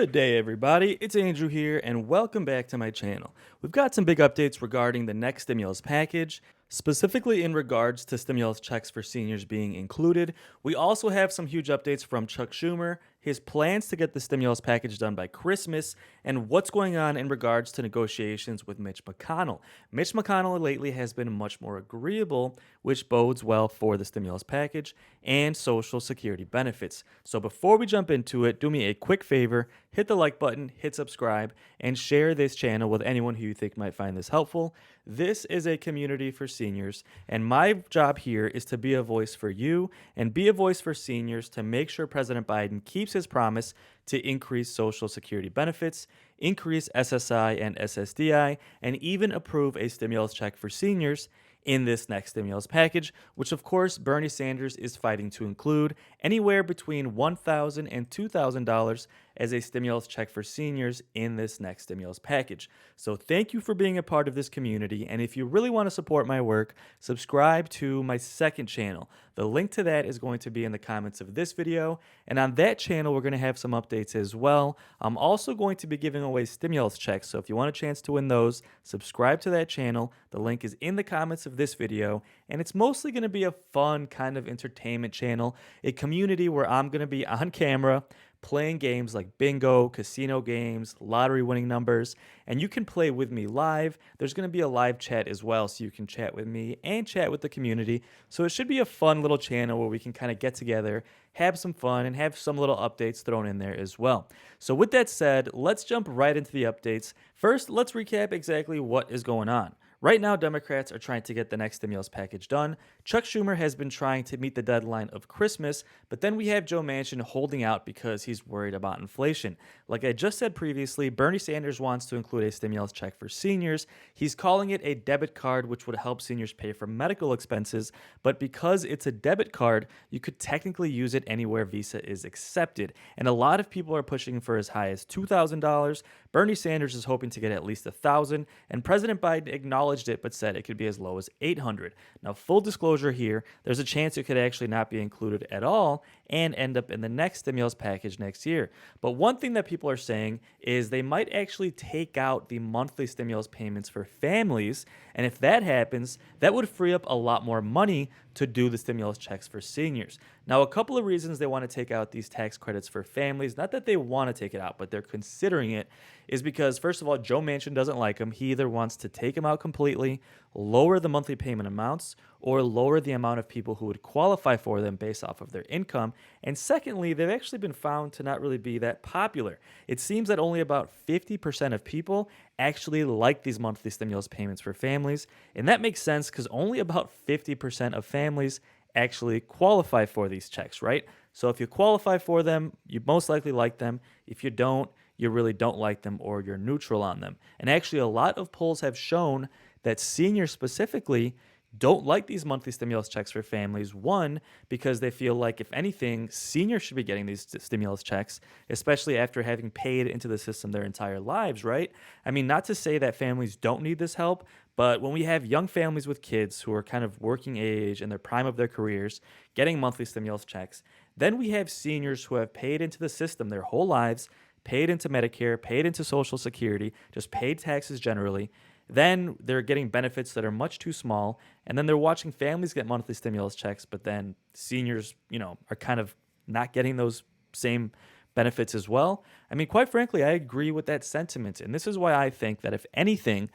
Good day, everybody. It's Andrew here, and welcome back to my channel. We've got some big updates regarding the next stimulus package, specifically in regards to stimulus checks for seniors being included. We also have some huge updates from Chuck Schumer, his plans to get the stimulus package done by Christmas, and what's going on in regards to negotiations with Mitch McConnell. Mitch McConnell lately has been much more agreeable, which bodes well for the stimulus package and Social Security benefits. So before we jump into it, do me a quick favor, hit the like button, hit subscribe, and share this channel with anyone who you think might find this helpful. This is a community for seniors, and my job here is to be a voice for you and be a voice for seniors to make sure President Biden keeps his promise to increase Social Security benefits, increase SSI and ssdi, and even approve a stimulus check for seniors in this next stimulus package, which of course Bernie Sanders is fighting to include anywhere between $1,000 and $2,000 as a stimulus check for seniors in this next stimulus package. So thank you for being a part of this community, and if you really want to support my work, subscribe to my second channel. The link to that is going to be in the comments of this video, and on that channel we're going to have some updates as well. I'm also going to be giving away stimulus checks, so if you want a chance to win those, subscribe to that channel. The link is in the comments of this video, and it's mostly going to be a fun kind of entertainment channel, a community where I'm going to be on camera playing games like bingo, casino games, lottery winning numbers, and you can play with me live. There's going to be a live chat as well, so you can chat with me and chat with the community. So it should be a fun little channel where we can kind of get together, have some fun, and have some little updates thrown in there as well. So with that said, let's jump right into the updates. First, let's recap exactly what is going on. Right now, Democrats are trying to get the next stimulus package done. Chuck Schumer has been trying to meet the deadline of Christmas, but then we have Joe Manchin holding out because he's worried about inflation. Like I just said previously, Bernie Sanders wants to include a stimulus check for seniors. He's calling it a debit card, which would help seniors pay for medical expenses, but because it's a debit card, you could technically use it anywhere Visa is accepted. And a lot of people are pushing for as high as $2,000. Bernie Sanders is hoping to get at least $1,000, and President Biden acknowledged it but said it could be as low as $800. Now, full disclosure here, there's a chance it could actually not be included at all and end up in the next stimulus package next year. But one thing that people are saying is they might actually take out the monthly stimulus payments for families, and if that happens, that would free up a lot more money to do the stimulus checks for seniors. Now, a couple of reasons they want to take out these tax credits for families, not that they want to take it out, but they're considering it, is because, first of all, Joe Manchin doesn't like them. He either wants to take them out completely, lower the monthly payment amounts, or lower the amount of people who would qualify for them based off of their income. And secondly, they've actually been found to not really be that popular. It seems that only about 50% of people actually like these monthly stimulus payments for families. And that makes sense because only about 50% of families actually qualify for these checks, right? So if you qualify for them, you most likely like them. If you don't, you really don't like them, or you're neutral on them. And actually, a lot of polls have shown that seniors specifically don't like these monthly stimulus checks for families. One, because they feel like, if anything, seniors should be getting these stimulus checks, especially after having paid into the system their entire lives, right? I mean, not to say that families don't need this help, but when we have young families with kids who are kind of working age in their prime of their careers, getting monthly stimulus checks, then we have seniors who have paid into the system their whole lives, paid into Medicare, paid into Social Security, just paid taxes generally. Then they're getting benefits that are much too small, and then they're watching families get monthly stimulus checks, but then seniors, are kind of not getting those same benefits as well. I mean, quite frankly, I agree with that sentiment, and this is why I think that if anything,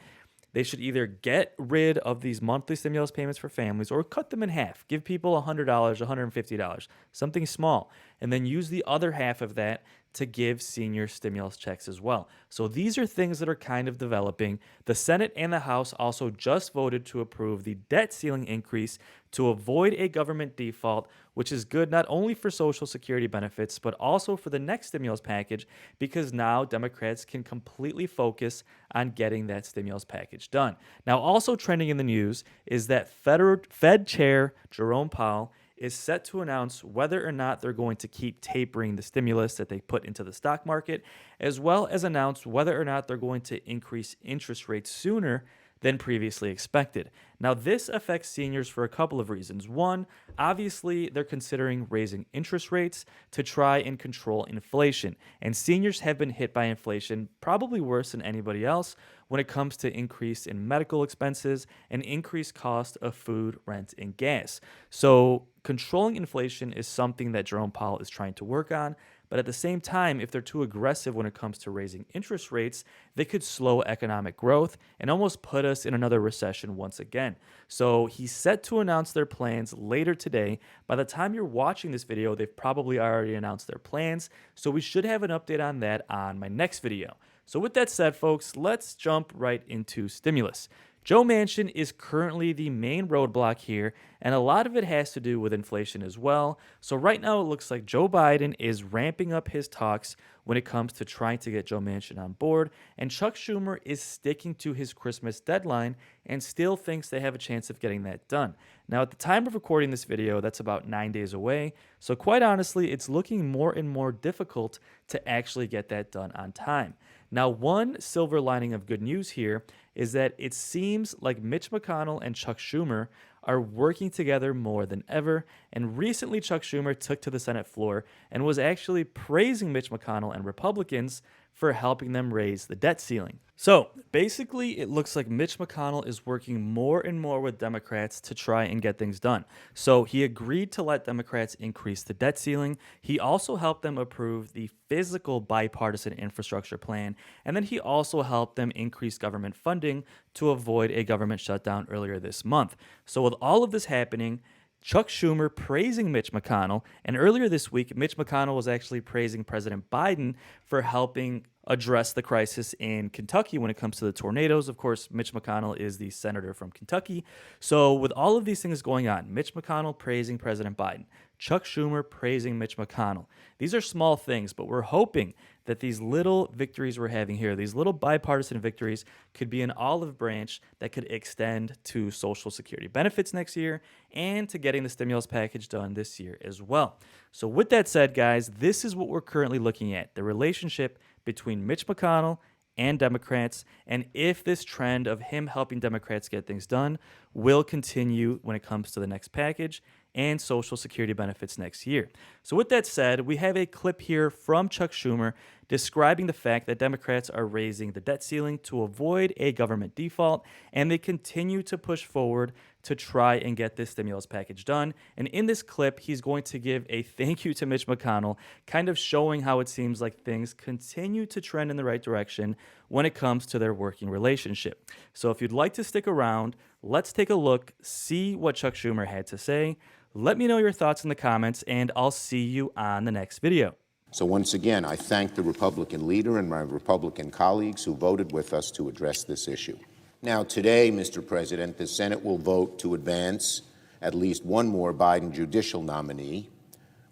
they should either get rid of these monthly stimulus payments for families or cut them in half. Give people $100, $150, something small, and then use the other half of that to give senior stimulus checks as well. So these are things that are kind of developing. The Senate and the House also just voted to approve the debt ceiling increase to avoid a government default, which is good not only for Social Security benefits, but also for the next stimulus package, because now Democrats can completely focus on getting that stimulus package done. Now, also trending in the news is that Fed Chair Jerome Powell is set to announce whether or not they're going to keep tapering the stimulus that they put into the stock market, as well as announce whether or not they're going to increase interest rates sooner than previously expected. Now, this affects seniors for a couple of reasons. One, obviously, they're considering raising interest rates to try and control inflation. And seniors have been hit by inflation probably worse than anybody else when it comes to increase in medical expenses and increased cost of food, rent, and gas. So, controlling inflation is something that Jerome Powell is trying to work on. But at the same time, if they're too aggressive when it comes to raising interest rates, they could slow economic growth and almost put us in another recession once again. So he's set to announce their plans later today. By the time you're watching this video, they've probably already announced their plans. So we should have an update on that on my next video. So with that said, folks, let's jump right into stimulus. Joe Manchin is currently the main roadblock here, and a lot of it has to do with inflation as well. So right now it looks like Joe Biden is ramping up his talks when it comes to trying to get Joe Manchin on board, and Chuck Schumer is sticking to his Christmas deadline and still thinks they have a chance of getting that done. Now, at the time of recording this video, that's about 9 days away, so quite honestly, it's looking more and more difficult to actually get that done on time. Now, one silver lining of good news here is that it seems like Mitch McConnell and Chuck Schumer are working together more than ever. And recently, Chuck Schumer took to the Senate floor and was actually praising Mitch McConnell and Republicans for helping them raise the debt ceiling. So basically, it looks like Mitch McConnell is working more and more with Democrats to try and get things done. So he agreed to let Democrats increase the debt ceiling. He also helped them approve the physical bipartisan infrastructure plan. And then he also helped them increase government funding to avoid a government shutdown earlier this month. So with all of this happening, Chuck Schumer praising Mitch McConnell, and earlier this week, Mitch McConnell was actually praising President Biden for helping address the crisis in Kentucky when it comes to the tornadoes. Of course, Mitch McConnell is the senator from Kentucky. So with all of these things going on, Mitch McConnell praising President Biden, Chuck Schumer praising Mitch McConnell. These are small things, but we're hoping that these little victories we're having here, these little bipartisan victories, could be an olive branch that could extend to Social Security benefits next year and to getting the stimulus package done this year as well. So with that said, guys, this is what we're currently looking at, the relationship between Mitch McConnell and Democrats, and if this trend of him helping Democrats get things done will continue when it comes to the next package and Social Security benefits next year. So with that said, we have a clip here from Chuck Schumer describing the fact that Democrats are raising the debt ceiling to avoid a government default, and they continue to push forward to try and get this stimulus package done. And in this clip, he's going to give a thank you to Mitch McConnell, kind of showing how it seems like things continue to trend in the right direction when it comes to their working relationship. So if you'd like to stick around, let's take a look, see what Chuck Schumer had to say. Let me know your thoughts in the comments, and I'll see you on the next video. So once again, I thank the Republican leader and my Republican colleagues who voted with us to address this issue. Now, today, Mr. President, the Senate will vote to advance at least one more Biden judicial nominee.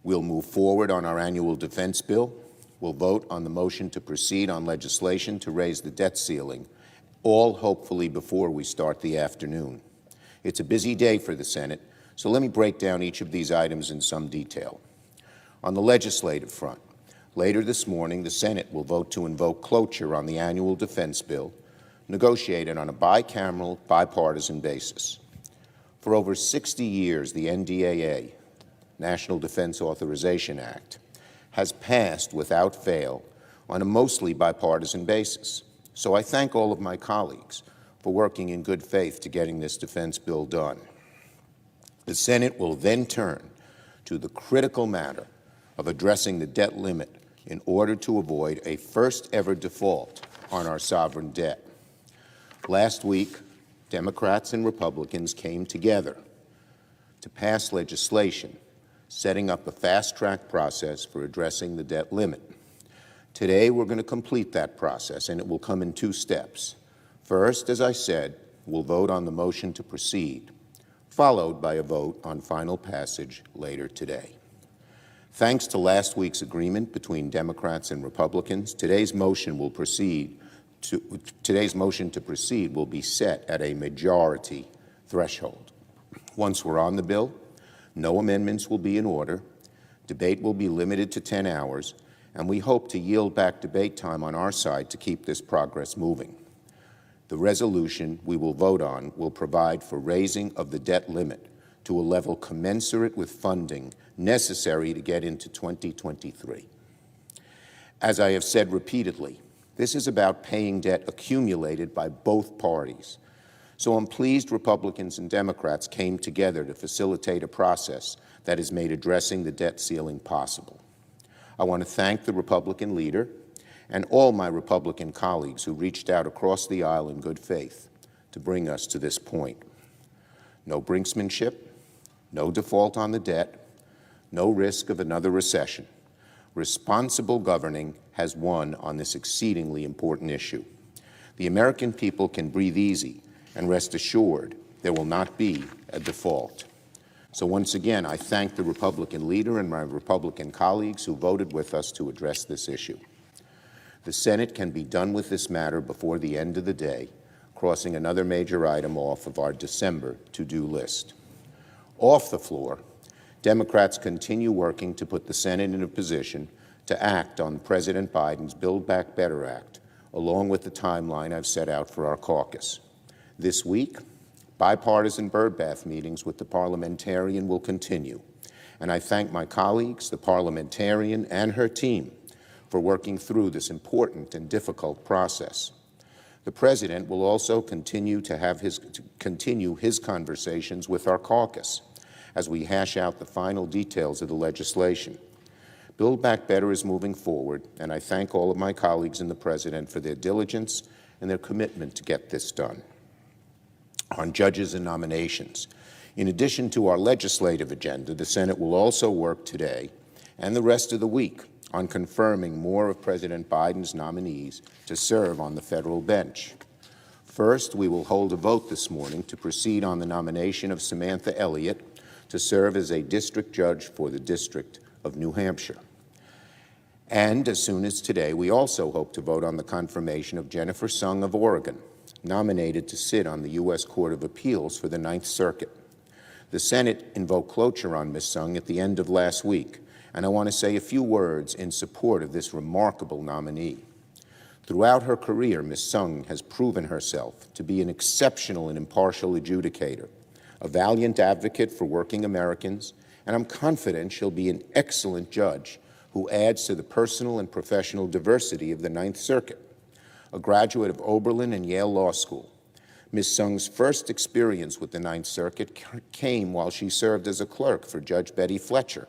We'll move forward on our annual defense bill. We'll vote on the motion to proceed on legislation to raise the debt ceiling, all hopefully before we start the afternoon. It's a busy day for the Senate, so let me break down each of these items in some detail. On the legislative front, later this morning, the Senate will vote to invoke cloture on the annual defense bill, negotiated on a bicameral, bipartisan basis. For over 60 years, the NDAA, National Defense Authorization Act, has passed without fail on a mostly bipartisan basis. So I thank all of my colleagues for working in good faith to getting this defense bill done. The Senate will then turn to the critical matter of addressing the debt limit in order to avoid a first-ever default on our sovereign debt. Last week, Democrats and Republicans came together to pass legislation setting up a fast-track process for addressing the debt limit. Today, we're going to complete that process, and it will come in two steps. First, as I said, we'll vote on the motion to proceed, followed by a vote on final passage later today. Thanks to last week's agreement between Democrats and Republicans, today's motion to proceed will be set at a majority threshold. Once we're on the bill, no amendments will be in order, debate will be limited to 10 hours, and we hope to yield back debate time on our side to keep this progress moving. The resolution we will vote on will provide for raising of the debt limit to a level commensurate with funding necessary to get into 2023. As I have said repeatedly, this is about paying debt accumulated by both parties. So I'm pleased Republicans and Democrats came together to facilitate a process that has made addressing the debt ceiling possible. I want to thank the Republican leader and all my Republican colleagues who reached out across the aisle in good faith to bring us to this point. No brinksmanship, no default on the debt, no risk of another recession. Responsible governing has won on this exceedingly important issue. The American people can breathe easy and rest assured there will not be a default. So once again, I thank the Republican leader and my Republican colleagues who voted with us to address this issue. The Senate can be done with this matter before the end of the day, crossing another major item off of our December to-do list. Off the floor, Democrats continue working to put the Senate in a position to act on President Biden's Build Back Better Act, along with the timeline I've set out for our caucus. This week, bipartisan birdbath meetings with the parliamentarian will continue, and I thank my colleagues, the parliamentarian and her team, for working through this important and difficult process. The President will also continue his conversations with our caucus as we hash out the final details of the legislation. Build Back Better is moving forward, and I thank all of my colleagues and the President for their diligence and their commitment to get this done. On judges and nominations, in addition to our legislative agenda, the Senate will also work today and the rest of the week on confirming more of President Biden's nominees to serve on the federal bench. First, we will hold a vote this morning to proceed on the nomination of Samantha Elliott to serve as a district judge for the District of New Hampshire. And as soon as today, we also hope to vote on the confirmation of Jennifer Sung of Oregon, nominated to sit on the U.S. Court of Appeals for the Ninth Circuit. The Senate invoked cloture on Ms. Sung at the end of last week, and I want to say a few words in support of this remarkable nominee. Throughout her career, Ms. Sung has proven herself to be an exceptional and impartial adjudicator, a valiant advocate for working Americans, and I'm confident she'll be an excellent judge who adds to the personal and professional diversity of the Ninth Circuit. A graduate of Oberlin and Yale Law School, Ms. Sung's first experience with the Ninth Circuit came while she served as a clerk for Judge Betty Fletcher,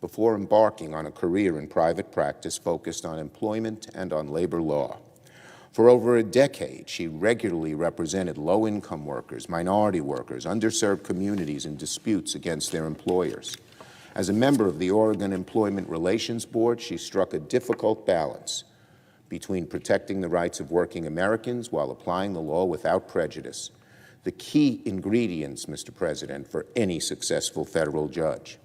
before embarking on a career in private practice focused on employment and on labor law. For over a decade, she regularly represented low-income workers, minority workers, underserved communities in disputes against their employers. As a member of the Oregon Employment Relations Board, she struck a difficult balance between protecting the rights of working Americans while applying the law without prejudice, the key ingredients, Mr. President, for any successful federal judge.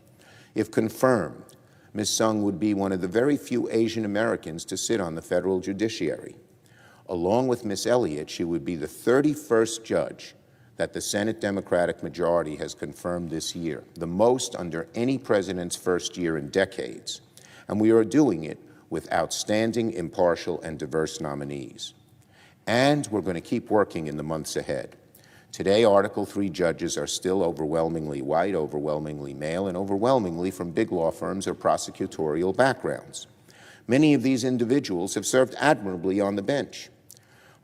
If confirmed, Ms. Sung would be one of the very few Asian Americans to sit on the federal judiciary. Along with Ms. Elliott, she would be the 31st judge that the Senate Democratic majority has confirmed this year, the most under any president's first year in decades. And we are doing it with outstanding, impartial, and diverse nominees. And we're going to keep working in the months ahead. Today, Article III judges are still overwhelmingly white, overwhelmingly male, and overwhelmingly from big law firms or prosecutorial backgrounds. Many of these individuals have served admirably on the bench,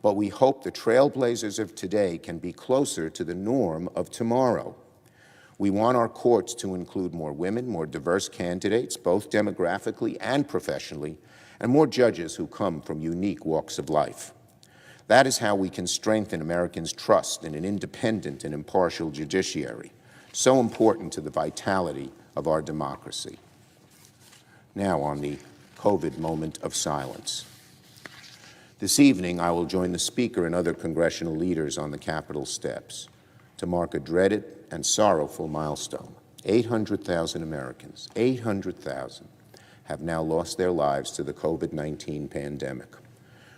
but we hope the trailblazers of today can be closer to the norm of tomorrow. We want our courts to include more women, more diverse candidates, both demographically and professionally, and more judges who come from unique walks of life. That is how we can strengthen Americans' trust in an independent and impartial judiciary, so important to the vitality of our democracy. Now on the COVID moment of silence. This evening, I will join the Speaker and other congressional leaders on the Capitol steps to mark a dreaded and sorrowful milestone. 800,000 Americans, 800,000, have now lost their lives to the COVID-19 pandemic.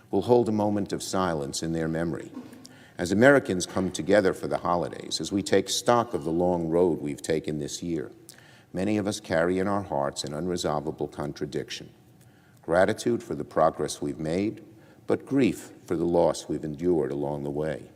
We'll hold a moment of silence in their memory. As Americans come together for the holidays, as we take stock of the long road we've taken this year, many of us carry in our hearts an unresolvable contradiction. Gratitude for the progress we've made, but grief for the loss we've endured along the way.